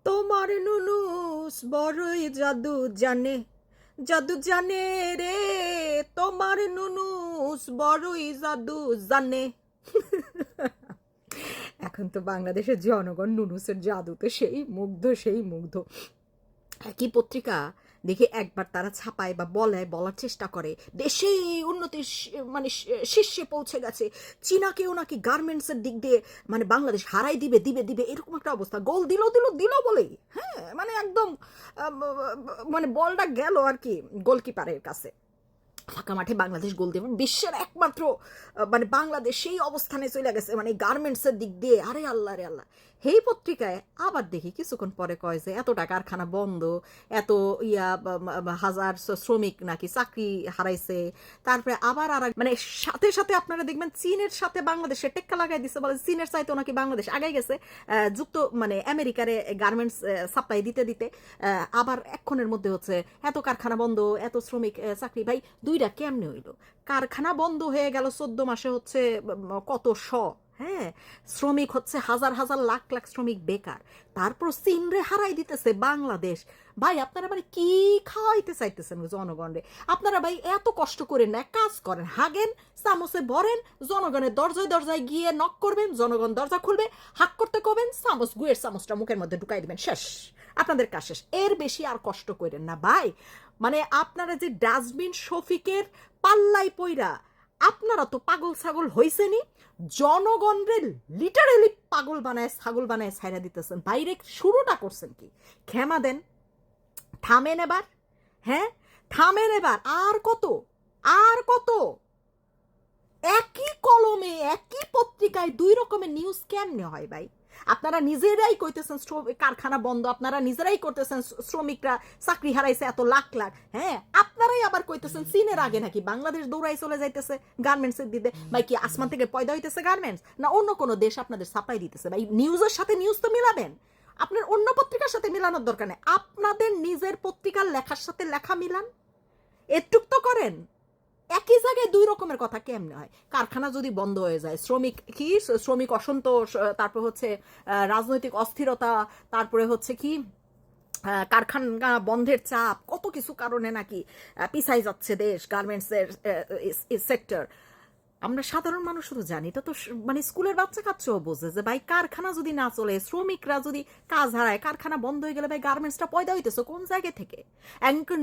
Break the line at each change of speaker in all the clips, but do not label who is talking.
তোমার নুনুস বড়ই জাদু জানে, জাদু জানে রে। তোমার নুনুস বড়ই জাদু জানে। এখন তো বাংলাদেশের জনগণ নুনুসের জাদুতে সেই মুগ্ধ, সেই মুগ্ধ। একই পত্রিকা দেখে একবার তারা ছাপায় বা বলার চেষ্টা করে দেশে উন্নতির মানে শীর্ষে পৌঁছে গেছে, চীনাকেও নাকি গার্মেন্টসের দিক দিয়ে মানে বাংলাদেশ হারাই দিবে দিবে দিবে এরকম একটা অবস্থা। গোল দিল দিল দিল বলেই, হ্যাঁ, মানে একদম মানে বলটা গেল আর কি গোলকিপারের কাছে। ফাঁকা মাঠে বাংলাদেশ গোল দেবে, বিশ্বের একমাত্র মানে বাংলাদেশ সেই অবস্থানে চলে গেছে মানে গার্মেন্টসের দিক দিয়ে। আরে আল্লাহ রে আল্লাহ। এই পত্রিকায় আবার দেখি কিছুক্ষণ পরে কয় যে এতটা কারখানা বন্ধ, এত হাজার শ্রমিক নাকি চাকরি হারাইছে। তারপরে আবার আর মানে সাথে সাথে আপনারা দেখবেন চীনের সাথে বাংলাদেশে টেক্কা লাগাই দিচ্ছে, বলে চীনের চাইতেও নাকি বাংলাদেশ আগাই গেছে মানে আমেরিকারে গার্মেন্টস সাপ্লাই দিতে দিতে। আবার এক্ষণের মধ্যে হচ্ছে এত কারখানা বন্ধ, এত শ্রমিক চাকরি। ভাই দুইটা কেমনে হইল? কারখানা বন্ধ হয়ে গেল 14 মাসে হচ্ছে কত হ্যাঁ, শ্রমিক হচ্ছে হাজার হাজার লাখ লাখ শ্রমিক বেকার। তারপর চীনরে হারাই দিতেছে বাংলাদেশ। ভাই আপনারা মানে কি খাওয়াইতে চাইতেছেন জনগণরে? আপনারা ভাই এত কষ্ট করেন না, কাজ করেন, হাগেন, চামচে ভরেন, জনগণের দরজায় দরজায় গিয়ে নক করবেন, জনগণ দরজা খুলবে, হাক করতে কবেন, চামচ গুয়ের চামচটা মুখের মধ্যে ঢুকাই দিবেন, শেষ, আপনাদের কাজ শেষ। এর বেশি আর কষ্ট করেন না ভাই। মানে আপনারা যে ডাস্টবিন শফিকের পাল্লাই পইরা আপনারা তো পাগল ছাগল হইছেনি, জনগণরে লিটারেলি পাগল বানায় ছাগল বানায় ছাইরা দিতেছেন। বাইরে শুরুটা করছেন কি? ক্ষমা দেন, থামেন এবার, হ্যাঁ থামেন এবার। আর কত, আর কত? একই কলমে একই পত্রিকায় দুই রকমের নিউজ কেমনে হয় ভাই? আপনারা নিজেরাই কইতেছেন কারখানা বন্ধ, আপনারা নিজেরাই করতেছেন শ্রমিকরা চাকরি হারাইছে এত লাখ লাখ, হ্যাঁ আপনারাই আবার কইতেছেন চীনের আগে নাকি বাংলাদেশ দৌড়াই চলে যাইতেছে গার্মেন্টসের দিতে। ভাই কি আসমান থেকে পয়দা হইতেছে গার্মেন্টস, না অন্য কোনো দেশ আপনাদের সাপ্লাই দিতেছে? ভাই নিউজের সাথে নিউজ তো মিলাবেন, আপনার অন্য পত্রিকার সাথে মিলানোর দরকার নেই, আপনাদের নিজের পত্রিকার লেখার সাথে লেখা মিলান, এটুক তো করেন। একই জায়গায় দুই রকমের কথা কেমনে হয়? কারখানা যদি বন্ধ হয়ে যায়, শ্রমিক অসন্তোষ, তারপর হচ্ছে রাজনৈতিক অস্থিরতা, তারপরে হচ্ছে কি কারখানা বন্ধের চাপ, কত কিছু কারণে নাকি পিছাই যাচ্ছে দেশ, গার্মেন্টসের সেক্টর। আমরা সাধারণ মানুষ শুধু জানি, এটা তো মানে স্কুলের বাচ্চা কাচ্চাও বোঝে যে ভাই কারখানা যদি না চলে, শ্রমিকরা যদি কাজ হারায়, কারখানা বন্ধ হয়ে গেলে ভাই গার্মেন্টসটা পয়দা হইতেছে কোন জায়গা থেকে?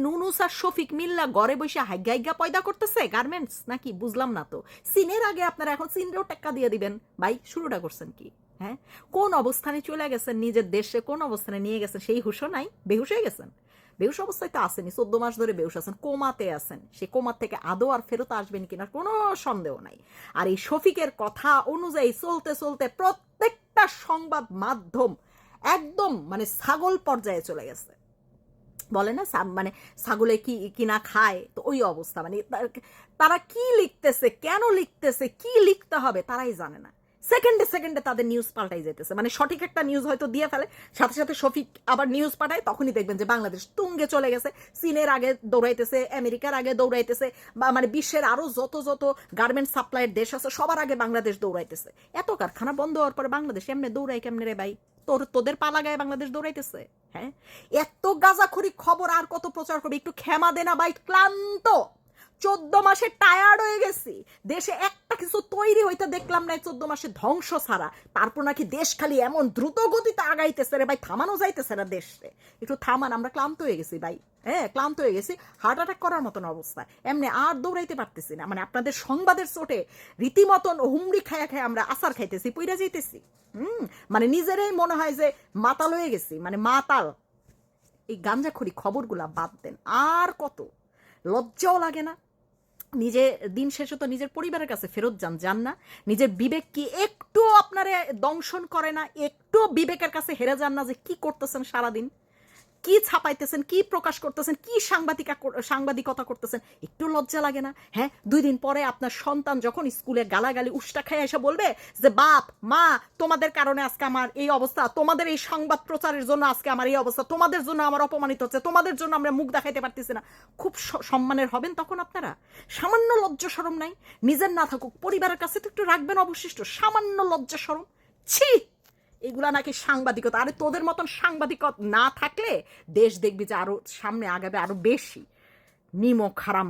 নুনুস আর শফিক মিল্লা ঘরে বসে হাইগা হাইগা পয়দা করতেছে গার্মেন্টস নাকি? বুঝলাম না তো। চীনের আগে আপনারা এখন চীনরেও টেক্কা দিয়ে দিবেন? ভাই শুরুটা করছেন কি? হ্যাঁ, কোন অবস্থানে চলে গেছেন নিজের দেশে, কোন অবস্থানে নিয়ে গেছেন সেই হুঁশও নাই, বেহুশ হয়ে গেছেন। বেহুশ অবস্থায় তো আসেনি, 14 মাস ধরে বেহুশ আছেন, কোমাতে আছেন। সে কোমার থেকে আদৌ আর ফেরত আসবেন কিনা কোনো সন্দেহ নাই। আর এই শফিকের কথা অনুযায়ী চলতে চলতে প্রত্যেকটা সংবাদ মাধ্যম একদম মানে ছাগল পর্যায়ে চলে গেছে। বলে না মানে ছাগলে কি কিনা খায়, তো ওই অবস্থা। মানে তারা কি লিখতেছে, কেন লিখতেছে, কি লিখতে হবে তারাই জানে না। সেকেন্ডে সেকেন্ডে তাদের নিউজ পাল্টাই যেতেছে। মানে সঠিক একটা নিউজ হয়তো দিয়ে ফেলে, সাথে সাথে শফিক আবার নিউজ পাঠায়, তখনই দেখবেন যে বাংলাদেশ তুঙ্গে চলে গেছে, চীনের আগে দৌড়াইতেছে, আমেরিকার আগে দৌড়াইতেছে, বা মানে বিশ্বের আরো যত যত গার্মেন্ট সাপ্লাইয়ের দেশ আছে সবার আগে বাংলাদেশ দৌড়াইতেছে। এত কারখানা বন্ধ হওয়ার পরে বাংলাদেশ এমনি দৌড়াই কেমনে রে ভাই? তোদের পালা গায়ে বাংলাদেশ দৌড়াইতেছে? হ্যাঁ, এত গাজাখড়ি খবর আর কত প্রচার করবে? একটু ক্ষমা দেনা ভাই, ক্লান্ত। 14 মাসে টায়ার্ড হয়ে গেছি, দেশে একটা কিছু তৈরি হইতে দেখলাম না 14 মাসে, ধ্বংস ছাড়া। তারপর নাকি দেশ খালি এমন দ্রুত গতিতে আগাইতেছে রে ভাই, থামানো যাইতেছে না দেশে। একটু থামান, আমরা ক্লান্ত হয়ে গেছি ভাই, হ্যাঁ ক্লান্ত হয়ে গেছি, হার্ট অ্যাটাক করার মতন অবস্থা। এমনি আর দৌড়াইতে পারতেছি না, মানে আপনাদের সংবাদের চোটে রীতিমতন হুমড়ি খায়া খায় আমরা আচার খাইতেছি, পইরা যাইতেছি। মানে নিজেরাই মনে হয় যে মাতাল হয়ে গেছি, মানে মাতাল। এই গাঞ্জাখড়ি খবরগুলা বাদ দেন, আর কত? লজ্জাও লাগে না? নিজে দিন শেষে তো নিজের পরিবারের কাছে ফেরত যান না? নিজের বিবেক কি একটু আপনারে দংশন করে না? একটু বিবেকের কাছে হেরে যান না যে কি করতেছেন সারাদিন, কি ছাপাইতেছেন, কি প্রকাশ করতেছেন, কি সাংবাদিকতা করতেছেন? একটু লজ্জা লাগে না? হ্যাঁ, 2 দিন পরে আপনার সন্তান যখন স্কুলে গালাগালি উষ্টা খায় এসে বলবে যে বাপ মা তোমাদের কারণে আজকে আমার এই অবস্থা, তোমাদের এই সংবাদ প্রচারের জন্য আজকে আমার এই অবস্থা, তোমাদের জন্য আমার অপমানিত হচ্ছে, তোমাদের জন্য আমরা মুখ দেখাইতে পারতেছি না, খুব সম্মানের হবেন তখন আপনারা? সামান্য লজ্জা শরম নাই? নিজের না থাকুক পরিবারের কাছে তো একটু রাখবেন অবশিষ্ট সামান্য লজ্জা শরম। ছি, এগুলা নাকি সাংবাদিকতা। আরে তোদের মতন সাংবাদিকতা না থাকলে দেশ দেখবি যে আরো সামনে আগাবে আরো বেশি। নিমক হারাম।